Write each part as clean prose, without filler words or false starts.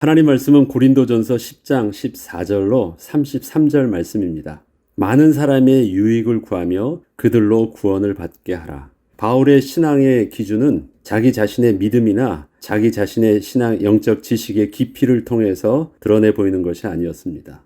하나님 말씀은 고린도전서 10장 14절로 33절 말씀입니다. 많은 사람의 유익을 구하며 그들로 구원을 받게 하라. 바울의 신앙의 기준은 자기 자신의 믿음이나 자기 자신의 신앙 영적 지식의 깊이를 통해서 드러내 보이는 것이 아니었습니다.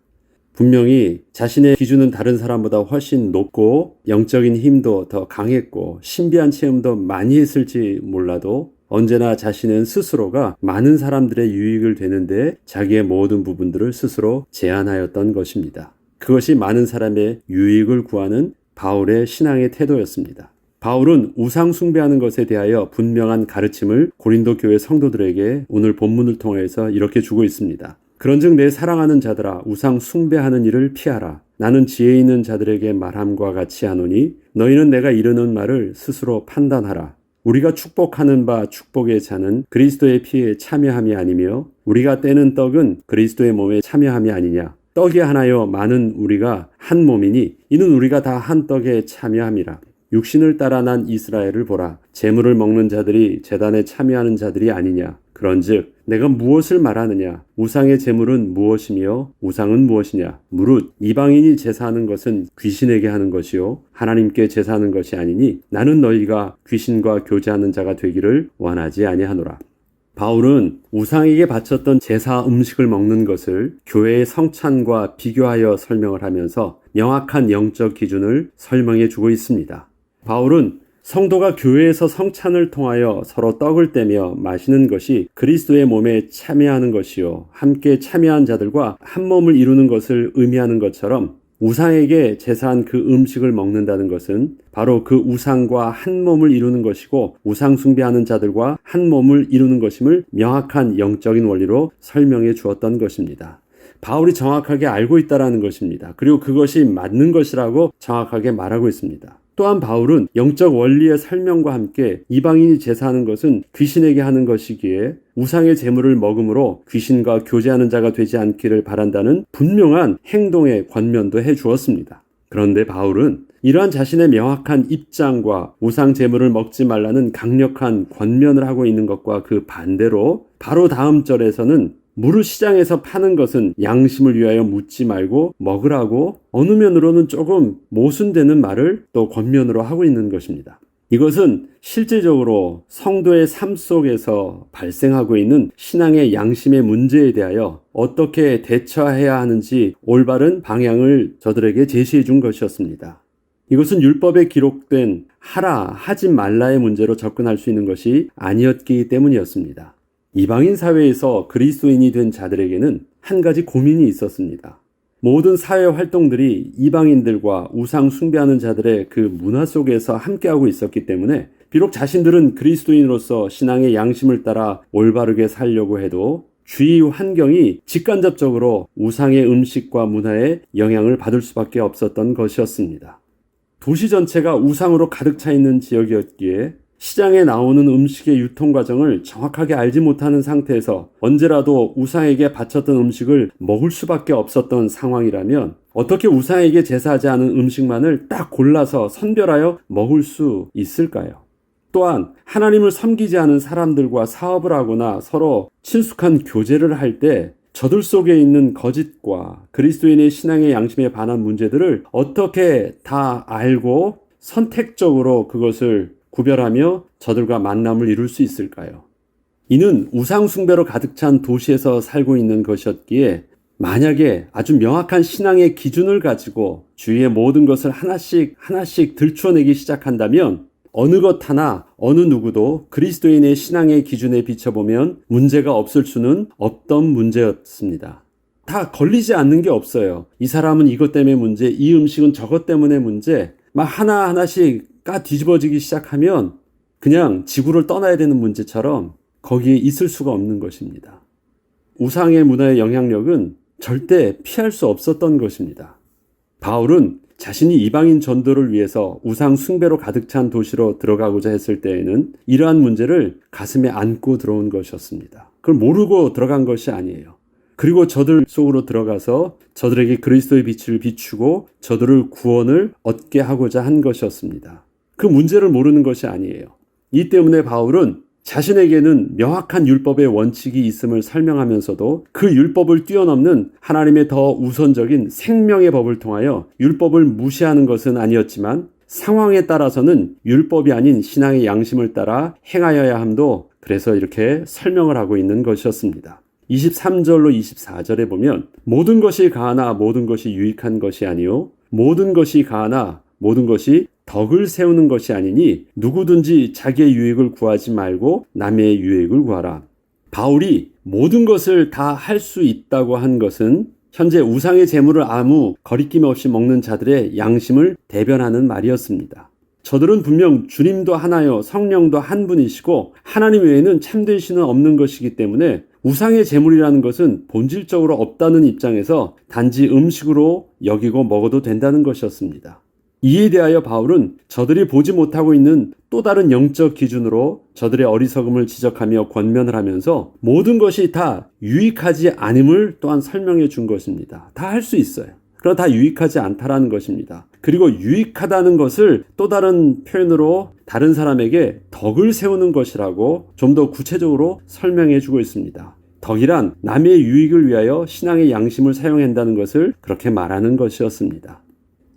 분명히 자신의 기준은 다른 사람보다 훨씬 높고 영적인 힘도 더 강했고 신비한 체험도 많이 했을지 몰라도 언제나 자신은 스스로가 많은 사람들의 유익을 되는데 자기의 모든 부분들을 스스로 제한하였던 것입니다. 그것이 많은 사람의 유익을 구하는 바울의 신앙의 태도였습니다. 바울은 우상 숭배하는 것에 대하여 분명한 가르침을 고린도 교회 성도들에게 오늘 본문을 통해서 이렇게 주고 있습니다. 그런즉 내 사랑하는 자들아 우상 숭배하는 일을 피하라. 나는 지혜 있는 자들에게 말함과 같이 하노니 너희는 내가 이르는 말을 스스로 판단하라. 우리가 축복하는 바 축복의 잔은 그리스도의 피에 참여함이 아니며 우리가 떼는 떡은 그리스도의 몸에 참여함이 아니냐. 떡이 하나요 많은 우리가 한 몸이니 이는 우리가 다 한 떡에 참여함이라. 육신을 따라 난 이스라엘을 보라. 제물을 먹는 자들이 제단에 참여하는 자들이 아니냐. 그런즉 내가 무엇을 말하느냐. 우상의 제물은 무엇이며 우상은 무엇이냐. 무릇 이방인이 제사하는 것은 귀신에게 하는 것이요 하나님께 제사하는 것이 아니니 나는 너희가 귀신과 교제하는 자가 되기를 원하지 아니하노라. 바울은 우상에게 바쳤던 제사 음식을 먹는 것을 교회의 성찬과 비교하여 설명을 하면서 명확한 영적 기준을 설명해 주고 있습니다. 바울은 성도가 교회에서 성찬을 통하여 서로 떡을 떼며 마시는 것이 그리스도의 몸에 참여하는 것이요 함께 참여한 자들과 한 몸을 이루는 것을 의미하는 것처럼 우상에게 제사한 그 음식을 먹는다는 것은 바로 그 우상과 한 몸을 이루는 것이고 우상 숭배하는 자들과 한 몸을 이루는 것임을 명확한 영적인 원리로 설명해 주었던 것입니다. 바울이 정확하게 알고 있다는 것입니다. 그리고 그것이 맞는 것이라고 정확하게 말하고 있습니다. 또한 바울은 영적 원리의 설명과 함께 이방인이 제사하는 것은 귀신에게 하는 것이기에 우상의 제물을 먹음으로 귀신과 교제하는 자가 되지 않기를 바란다는 분명한 행동의 권면도 해 주었습니다. 그런데 바울은 이러한 자신의 명확한 입장과 우상 제물을 먹지 말라는 강력한 권면을 하고 있는 것과 그 반대로 바로 다음 절에서는 무릇 시장에서 파는 것은 양심을 위하여 묻지 말고 먹으라고 어느 면으로는 조금 모순되는 말을 또 권면으로 하고 있는 것입니다. 이것은 실제적으로 성도의 삶 속에서 발생하고 있는 신앙의 양심의 문제에 대하여 어떻게 대처해야 하는지 올바른 방향을 저들에게 제시해 준 것이었습니다. 이것은 율법에 기록된 하라, 하지 말라의 문제로 접근할 수 있는 것이 아니었기 때문이었습니다. 이방인 사회에서 그리스도인이 된 자들에게는 한 가지 고민이 있었습니다. 모든 사회 활동들이 이방인들과 우상 숭배하는 자들의 그 문화 속에서 함께하고 있었기 때문에 비록 자신들은 그리스도인으로서 신앙의 양심을 따라 올바르게 살려고 해도 주위 환경이 직간접적으로 우상의 음식과 문화에 영향을 받을 수밖에 없었던 것이었습니다. 도시 전체가 우상으로 가득 차 있는 지역이었기에 시장에 나오는 음식의 유통 과정을 정확하게 알지 못하는 상태에서 언제라도 우상에게 바쳤던 음식을 먹을 수밖에 없었던 상황이라면 어떻게 우상에게 제사하지 않은 음식만을 딱 골라서 선별하여 먹을 수 있을까요? 또한 하나님을 섬기지 않은 사람들과 사업을 하거나 서로 친숙한 교제를 할 때 저들 속에 있는 거짓과 그리스도인의 신앙의 양심에 반한 문제들을 어떻게 다 알고 선택적으로 그것을 구별하며 저들과 만남을 이룰 수 있을까요? 이는 우상 숭배로 가득 찬 도시에서 살고 있는 것이었기에 만약에 아주 명확한 신앙의 기준을 가지고 주위의 모든 것을 하나씩 들추어내기 시작한다면 어느 것 하나 어느 누구도 그리스도인의 신앙의 기준에 비춰보면 문제가 없을 수는 없던 문제였습니다. 다 걸리지 않는 게 없어요. 이 사람은 이것 때문에 문제, 이 음식은 저것 때문에 문제, 막 하나하나씩 뒤집어지기 시작하면 그냥 지구를 떠나야 되는 문제처럼 거기에 있을 수가 없는 것입니다. 우상의 문화의 영향력은 절대 피할 수 없었던 것입니다. 바울은 자신이 이방인 전도를 위해서 우상 숭배로 가득 찬 도시로 들어가고자 했을 때에는 이러한 문제를 가슴에 안고 들어온 것이었습니다. 그걸 모르고 들어간 것이 아니에요. 그리고 저들 속으로 들어가서 저들에게 그리스도의 빛을 비추고 저들을 구원을 얻게 하고자 한 것이었습니다. 그 문제를 모르는 것이 아니에요. 이 때문에 바울은 자신에게는 명확한 율법의 원칙이 있음을 설명하면서도 그 율법을 뛰어넘는 하나님의 더 우선적인 생명의 법을 통하여 율법을 무시하는 것은 아니었지만 상황에 따라서는 율법이 아닌 신앙의 양심을 따라 행하여야 함도 그래서 이렇게 설명을 하고 있는 것이었습니다. 23절로 24절에 보면 모든 것이 가하나 모든 것이 유익한 것이 아니요 모든 것이 가하나 모든 것이 덕을 세우는 것이 아니니 누구든지 자기의 유익을 구하지 말고 남의 유익을 구하라. 바울이 모든 것을 다 할 수 있다고 한 것은 현재 우상의 제물을 아무 거리낌 없이 먹는 자들의 양심을 대변하는 말이었습니다. 저들은 분명 주님도 하나요 성령도 한 분이시고 하나님 외에는 참된 신은 없는 것이기 때문에 우상의 제물이라는 것은 본질적으로 없다는 입장에서 단지 음식으로 여기고 먹어도 된다는 것이었습니다. 이에 대하여 바울은 저들이 보지 못하고 있는 또 다른 영적 기준으로 저들의 어리석음을 지적하며 권면을 하면서 모든 것이 다 유익하지 않음을 또한 설명해 준 것입니다. 다 할 수 있어요. 그러나 다 유익하지 않다라는 것입니다. 그리고 유익하다는 것을 또 다른 표현으로 다른 사람에게 덕을 세우는 것이라고 좀 더 구체적으로 설명해 주고 있습니다. 덕이란 남의 유익을 위하여 신앙의 양심을 사용한다는 것을 그렇게 말하는 것이었습니다.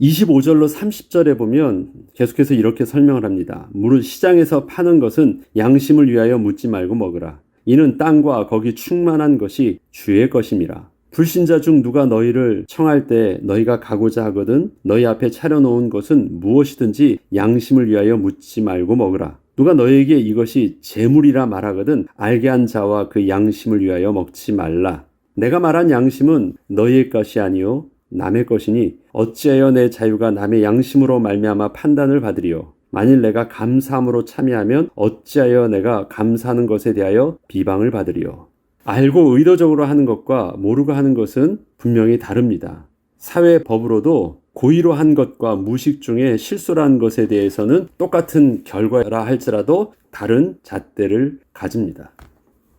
25절로 30절에 보면 계속해서 이렇게 설명을 합니다. 무릇 시장에서 파는 것은 양심을 위하여 묻지 말고 먹으라. 이는 땅과 거기 충만한 것이 주의 것임이라. 불신자 중 누가 너희를 청할 때 너희가 가고자 하거든 너희 앞에 차려놓은 것은 무엇이든지 양심을 위하여 묻지 말고 먹으라. 누가 너희에게 이것이 재물이라 말하거든 알게 한 자와 그 양심을 위하여 먹지 말라. 내가 말한 양심은 너희의 것이 아니요 남의 것이니 어찌하여 내 자유가 남의 양심으로 말미암아 판단을 받으리요. 만일 내가 감사함으로 참여하면 어찌하여 내가 감사하는 것에 대하여 비방을 받으리요. 알고 의도적으로 하는 것과 모르고 하는 것은 분명히 다릅니다. 사회법으로도 고의로 한 것과 무의식 중에 실수라는 것에 대해서는 똑같은 결과라 할지라도 다른 잣대를 가집니다.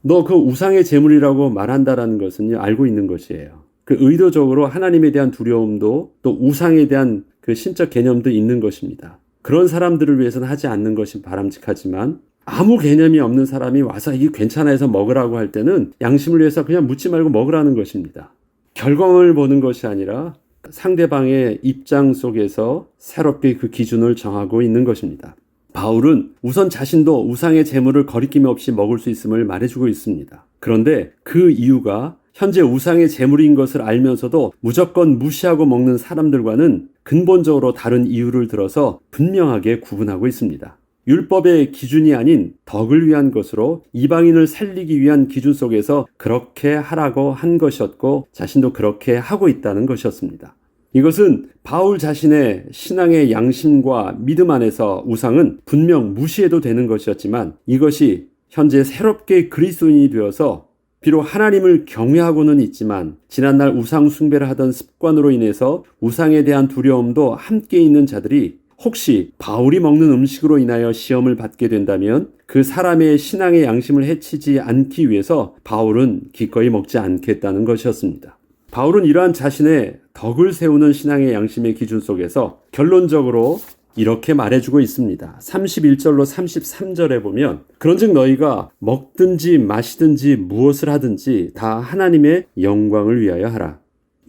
너 그 우상의 제물이라고 말한다라는 것은요, 알고 있는 것이에요. 그 의도적으로 하나님에 대한 두려움도 또 우상에 대한 그 신적 개념도 있는 것입니다. 그런 사람들을 위해서는 하지 않는 것이 바람직하지만 아무 개념이 없는 사람이 와서 이게 괜찮아 해서 먹으라고 할 때는 양심을 위해서 그냥 묻지 말고 먹으라는 것입니다. 결과를 보는 것이 아니라 상대방의 입장 속에서 새롭게 그 기준을 정하고 있는 것입니다. 바울은 우선 자신도 우상의 제물을 거리낌 없이 먹을 수 있음을 말해주고 있습니다. 그런데 그 이유가 현재 우상의 제물인 것을 알면서도 무조건 무시하고 먹는 사람들과는 근본적으로 다른 이유를 들어서 분명하게 구분하고 있습니다. 율법의 기준이 아닌 덕을 위한 것으로 이방인을 살리기 위한 기준 속에서 그렇게 하라고 한 것이었고 자신도 그렇게 하고 있다는 것이었습니다. 이것은 바울 자신의 신앙의 양심과 믿음 안에서 우상은 분명 무시해도 되는 것이었지만 이것이 현재 새롭게 그리스도인이 되어서 비록 하나님을 경외하고는 있지만 지난날 우상 숭배를 하던 습관으로 인해서 우상에 대한 두려움도 함께 있는 자들이 혹시 바울이 먹는 음식으로 인하여 시험을 받게 된다면 그 사람의 신앙의 양심을 해치지 않기 위해서 바울은 기꺼이 먹지 않겠다는 것이었습니다. 바울은 이러한 자신의 덕을 세우는 신앙의 양심의 기준 속에서 결론적으로 이렇게 말해주고 있습니다. 31절로 33절에 보면 그런즉 너희가 먹든지 마시든지 무엇을 하든지 다 하나님의 영광을 위하여 하라.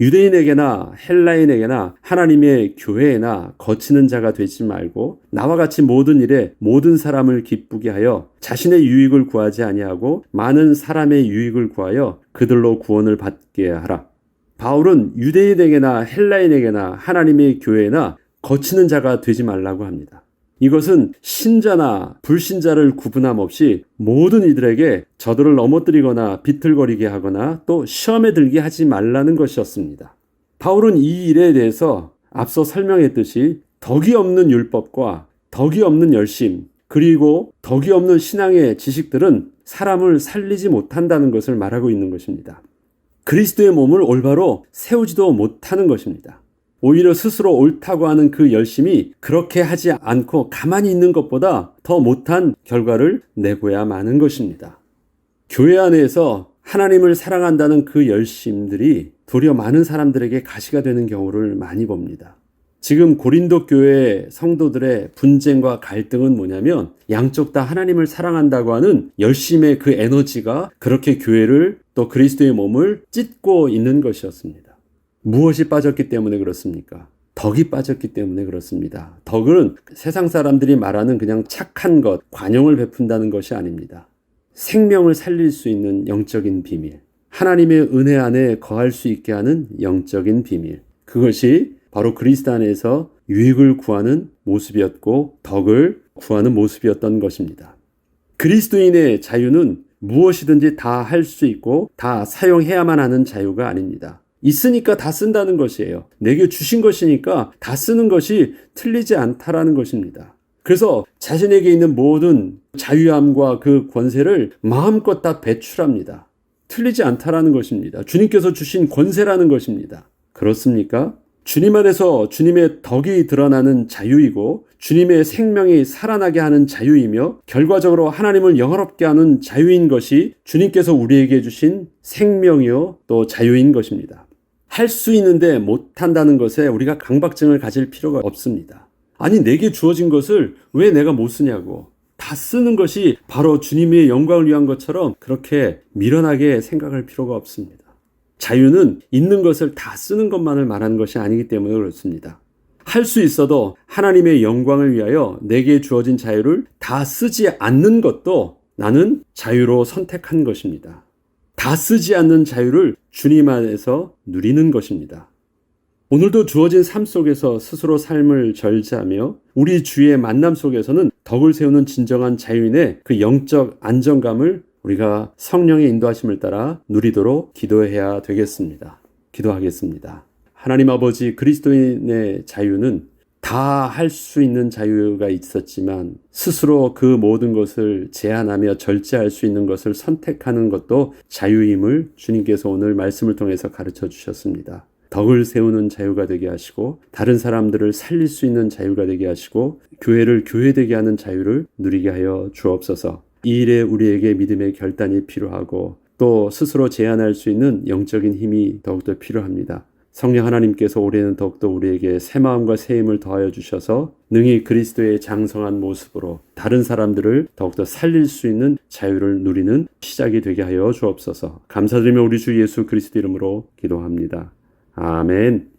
유대인에게나 헬라인에게나 하나님의 교회에나 거치는 자가 되지 말고 나와 같이 모든 일에 모든 사람을 기쁘게 하여 자신의 유익을 구하지 아니하고 많은 사람의 유익을 구하여 그들로 구원을 받게 하라. 바울은 유대인에게나 헬라인에게나 하나님의 교회나 거치는 자가 되지 말라고 합니다. 이것은 신자나 불신자를 구분함 없이 모든 이들에게 저들을 넘어뜨리거나 비틀거리게 하거나 또 시험에 들게 하지 말라는 것이었습니다. 바울은 이 일에 대해서 앞서 설명했듯이 덕이 없는 율법과 덕이 없는 열심 그리고 덕이 없는 신앙의 지식들은 사람을 살리지 못한다는 것을 말하고 있는 것입니다. 그리스도의 몸을 올바로 세우지도 못하는 것입니다. 오히려 스스로 옳다고 하는 그 열심이 그렇게 하지 않고 가만히 있는 것보다 더 못한 결과를 내고야 마는 것입니다. 교회 안에서 하나님을 사랑한다는 그 열심들이 도리어 많은 사람들에게 가시가 되는 경우를 많이 봅니다. 지금 고린도 교회 성도들의 분쟁과 갈등은 뭐냐면 양쪽 다 하나님을 사랑한다고 하는 열심의 그 에너지가 그렇게 교회를 또 그리스도의 몸을 찢고 있는 것이었습니다. 무엇이 빠졌기 때문에 그렇습니까? 덕이 빠졌기 때문에 그렇습니다. 덕은 세상 사람들이 말하는 그냥 착한 것, 관용을 베푼다는 것이 아닙니다. 생명을 살릴 수 있는 영적인 비밀, 하나님의 은혜 안에 거할 수 있게 하는 영적인 비밀, 그것이 바로 그리스도 안에서 유익을 구하는 모습이었고 덕을 구하는 모습이었던 것입니다. 그리스도인의 자유는 무엇이든지 다 할 수 있고 다 사용해야만 하는 자유가 아닙니다. 있으니까 다 쓴다는 것이에요. 내게 주신 것이니까 다 쓰는 것이 틀리지 않다라는 것입니다. 그래서 자신에게 있는 모든 자유함과 그 권세를 마음껏 다 배출합니다. 틀리지 않다라는 것입니다. 주님께서 주신 권세라는 것입니다. 그렇습니까? 주님 안에서 주님의 덕이 드러나는 자유이고 주님의 생명이 살아나게 하는 자유이며 결과적으로 하나님을 영화롭게 하는 자유인 것이 주님께서 우리에게 주신 생명이요 또 자유인 것입니다. 할 수 있는데 못한다는 것에 우리가 강박증을 가질 필요가 없습니다. 아니 내게 주어진 것을 왜 내가 못 쓰냐고. 다 쓰는 것이 바로 주님의 영광을 위한 것처럼 그렇게 미련하게 생각할 필요가 없습니다. 자유는 있는 것을 다 쓰는 것만을 말하는 것이 아니기 때문에 그렇습니다. 할 수 있어도 하나님의 영광을 위하여 내게 주어진 자유를 다 쓰지 않는 것도 나는 자유로 선택한 것입니다. 다 쓰지 않는 자유를 주님 안에서 누리는 것입니다. 오늘도 주어진 삶 속에서 스스로 삶을 절제하며 우리 주의 만남 속에서는 덕을 세우는 진정한 자유인의 그 영적 안정감을 우리가 성령의 인도하심을 따라 누리도록 기도해야 되겠습니다. 기도하겠습니다. 하나님 아버지, 그리스도인의 자유는 다 할 수 있는 자유가 있었지만 스스로 그 모든 것을 제한하며 절제할 수 있는 것을 선택하는 것도 자유임을 주님께서 오늘 말씀을 통해서 가르쳐 주셨습니다. 덕을 세우는 자유가 되게 하시고 다른 사람들을 살릴 수 있는 자유가 되게 하시고 교회를 교회되게 하는 자유를 누리게 하여 주옵소서. 이 일에 우리에게 믿음의 결단이 필요하고 또 스스로 제한할 수 있는 영적인 힘이 더욱더 필요합니다. 성령 하나님께서 올해는 더욱더 우리에게 새 마음과 새 힘을 더하여 주셔서 능히 그리스도의 장성한 모습으로 다른 사람들을 더욱더 살릴 수 있는 자유를 누리는 시작이 되게 하여 주옵소서. 감사드리며 우리 주 예수 그리스도 이름으로 기도합니다. 아멘.